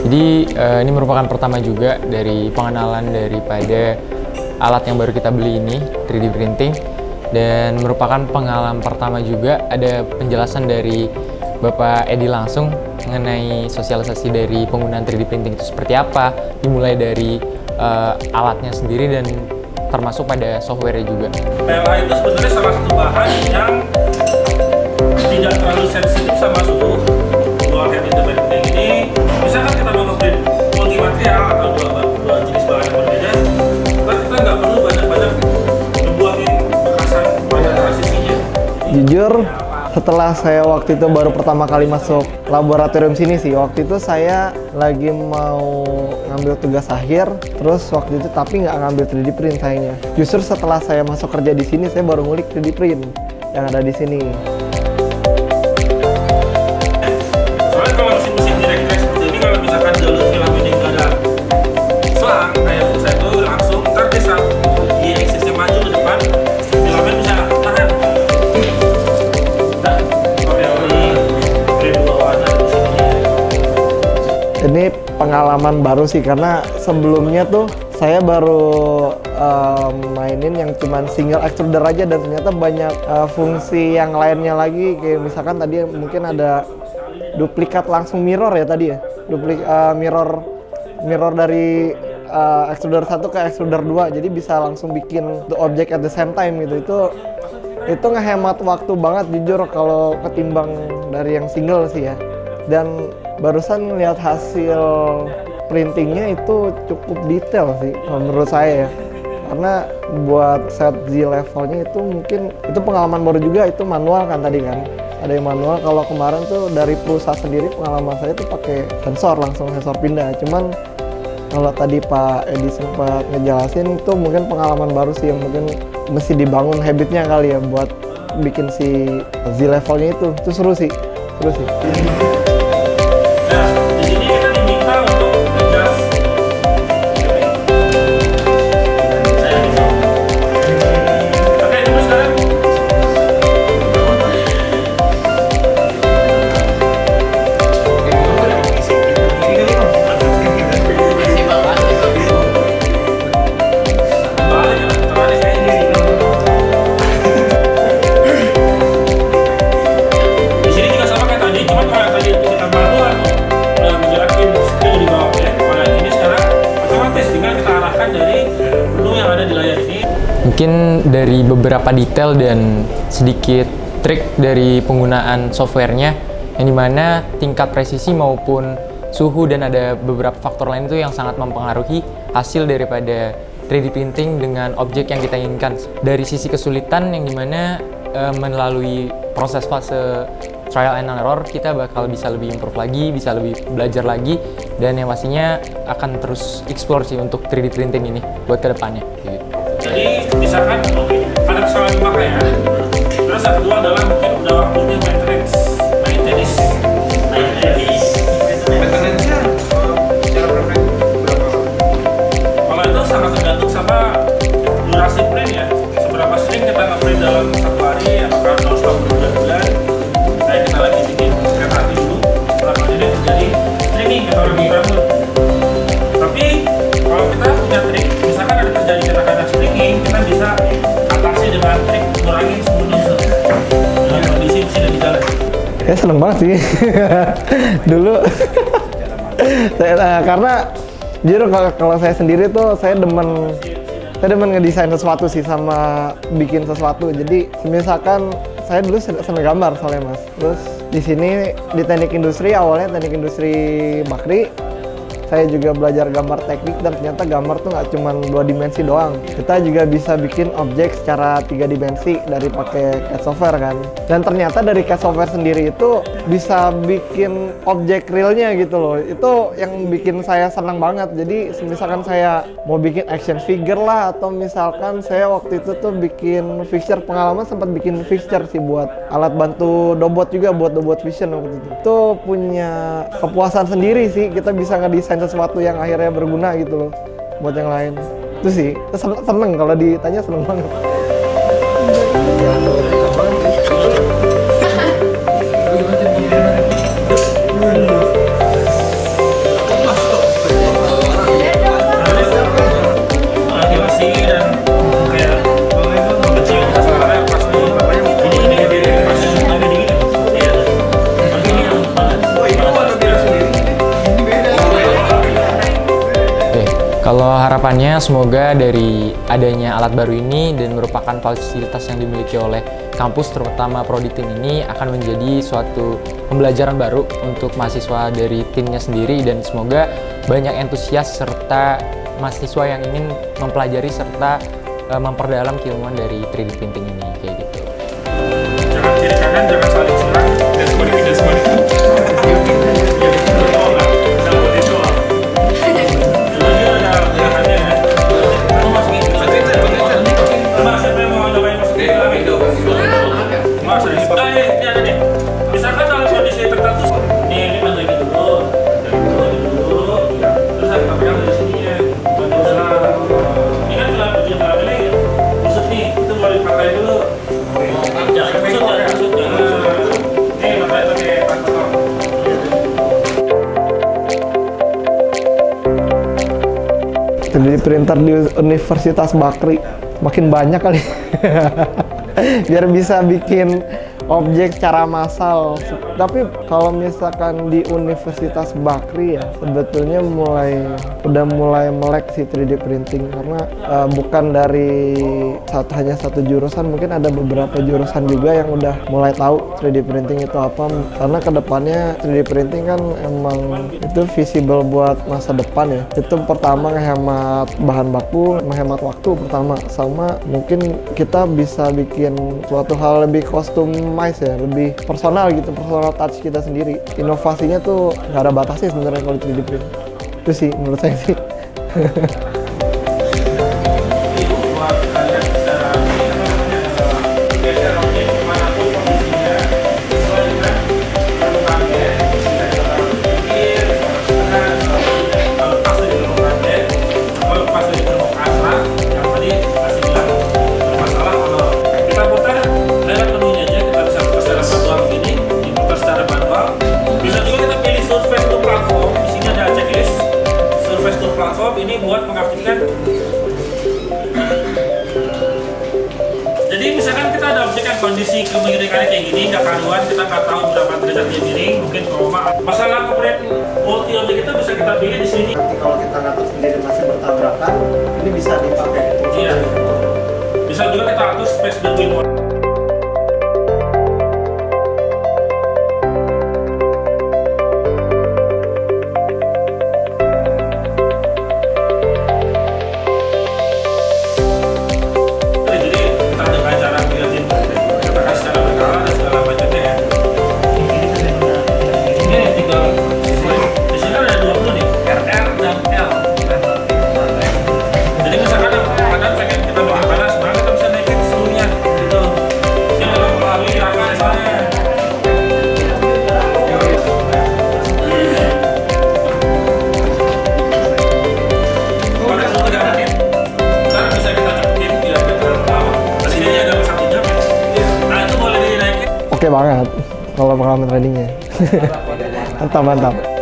Jadi ini merupakan pertama juga dari pengenalan daripada alat yang baru kita beli ini, 3D printing. Dan merupakan pengalaman pertama juga ada penjelasan dari Bapak Edi langsung mengenai sosialisasi dari penggunaan 3D printing itu seperti apa, dimulai dari alatnya sendiri dan termasuk pada software-nya juga. PLA itu sebenarnya salah satu bahan yang tidak terlalu sensitif sama suhu. Dua head printing ini, misalkan kita mau nge-print multimaterial atau dua jenis bahan yang berbeda, kita nggak perlu banyak-banyak ngebuatin bekasan pada transisinya. Jujur, setelah saya waktu itu baru pertama kali masuk laboratorium sini sih, waktu itu saya lagi mau ngambil tugas akhir, terus waktu itu tapi nggak ngambil 3D print sayangnya. Justru setelah saya masuk kerja di sini, saya baru ngulik 3D print yang ada di sini. Soalnya kalau mesin-mesin direct track seperti ini, kalau misalkan jalur film ini nggak ada selang, kayak saya itu langsung ntar di saat di eksisnya maju ke depan, filmnya bisa tahan. Ini pengalaman baru sih, karena sebelumnya tuh saya baru mainin yang cuman single extruder aja, dan ternyata banyak fungsi yang lainnya lagi, kayak misalkan tadi mungkin ada duplikat langsung mirror ya tadi ya, mirror dari extruder 1 ke extruder 2, jadi bisa langsung bikin the object at the same time gitu. Itu ngehemat waktu banget jujur kalau ketimbang dari yang single sih ya. Dan barusan lihat hasil printingnya itu cukup detail sih menurut saya ya, karena buat set Z levelnya itu mungkin itu pengalaman baru juga. Itu manual kan tadi kan, ada yang manual. Kalau kemarin tuh dari pulsa sendiri, pengalaman saya tuh pakai sensor, langsung sensor pindah. Cuman kalau tadi Pak Edi sempat ngejelasin, itu mungkin pengalaman baru sih yang mungkin mesti dibangun habitnya kali ya buat bikin si Z levelnya itu seru sih. Nah, di sini kita diminta untuk adjust. Oke, coba sekarang. Di sini juga sama kayak tadi, cuma kalau tadi itu kita manual menjarakin string di bawahnya. Kalau yang ini sekarang otomatis tinggal kita arahkan dari menu yang ada di layar ini. Mungkin dari beberapa detail dan sedikit trik dari penggunaan softwarenya, yang dimana tingkat presisi maupun suhu dan ada beberapa faktor lain itu yang sangat mempengaruhi hasil daripada 3D printing dengan objek yang kita inginkan. Dari sisi kesulitan yang dimana melalui proses fase trial and error, kita bakal bisa lebih improve lagi, bisa lebih belajar lagi, dan yang pastinya akan terus explore sih untuk 3D printing ini buat kedepannya. Jadi misalkan ada kesalahan pemakaian, terus yang kedua adalah mungkin udah waktunya maintenance. Maintenance-nya secara preferensi berapa? Kalau itu sangat tergantung sama durasi print ya. Seberapa sering kita nge-print dalam satu hari, apakah non-stop berbulan-bulan. Kayak kita lagi bikin kreatif dulu, setelah ini terjadi streaming atau lebih rambut. Tapi kalau kita punya trik, misalkan ada terjadi kata-kata streaming, kita bisa atasi dengan trik ngurangin suhunya dengan kondisi mesin yang di jalan. Saya seneng banget sih dulu karena jujur kalau saya sendiri tuh saya demen ngedesain sesuatu sih, sama bikin sesuatu. Jadi misalkan saya dulu seneng gambar soalnya Mas. Terus di sini di teknik industri, awalnya teknik industri Bakri, saya juga belajar gambar teknik, dan ternyata gambar tuh nggak cuma 2 dimensi doang. Kita juga bisa bikin objek secara 3 dimensi dari pakai CAD software kan. Dan ternyata dari CAD software sendiri itu bisa bikin objek realnya gitu loh. Itu yang bikin saya senang banget. Jadi misalkan saya mau bikin action figure lah, atau misalkan saya waktu itu tuh bikin fixture, pengalaman sempat bikin fixture sih buat alat bantu Dobot juga, buat Dobot Vision waktu itu. Itu punya kepuasan sendiri sih, kita bisa ngedesain sesuatu yang akhirnya berguna gitu loh buat yang lain. Itu sih seneng, kalau ditanya seneng banget. Kalau harapannya semoga dari adanya alat baru ini dan merupakan fasilitas yang dimiliki oleh kampus terutama Prodi TIN ini akan menjadi suatu pembelajaran baru untuk mahasiswa dari TIN-nya sendiri, dan semoga banyak antusias serta mahasiswa yang ingin mempelajari serta memperdalam keilmuan dari 3D printing ini kayak gitu. Jangan kiri kanan, jangan saling serang, dan sebaliknya. Misalkan dalam kondisi tertentu, ini bantu ini dulu, terus ada pegang dari sininya, bantu selang. Ini kan dalam ini busuk nih, itu boleh pakai dulu. Jangan busuk. Ini pakai pantol. 3D printer di Universitas Bakri makin banyak kali. Biar bisa bikin objek secara massal. Tapi kalau misalkan di Universitas Bakri ya sebetulnya udah mulai melek sih 3D printing, karena bukan dari hanya satu jurusan, mungkin ada beberapa jurusan juga yang udah mulai tahu 3D printing itu apa, karena kedepannya 3D printing kan emang itu visible buat masa depan ya. Itu pertama ngehemat bahan baku, menghemat waktu pertama, sama mungkin kita bisa bikin suatu hal lebih customize ya, lebih personal gitu, personal touch kita sendiri. Inovasinya tuh nggak ada batasnya sebenarnya kalau 3D print. Itu sih menurut saya sih. Platform ini buat mengaktifkan. Jadi misalkan kita ada objek yang kondisi kemiringannya kayak gini, nggak karuan, kita nggak tahu berapa derajat dia miring, mungkin koma. Masalah operate multi objek itu bisa kita pilih di sini. Nanti kalau kita ngatur sendiri masih bertabrakan, ini bisa dipakai. Iya. Bisa juga kita atur space between one. Oke banget kalau pengalaman tradingnya. Mantap.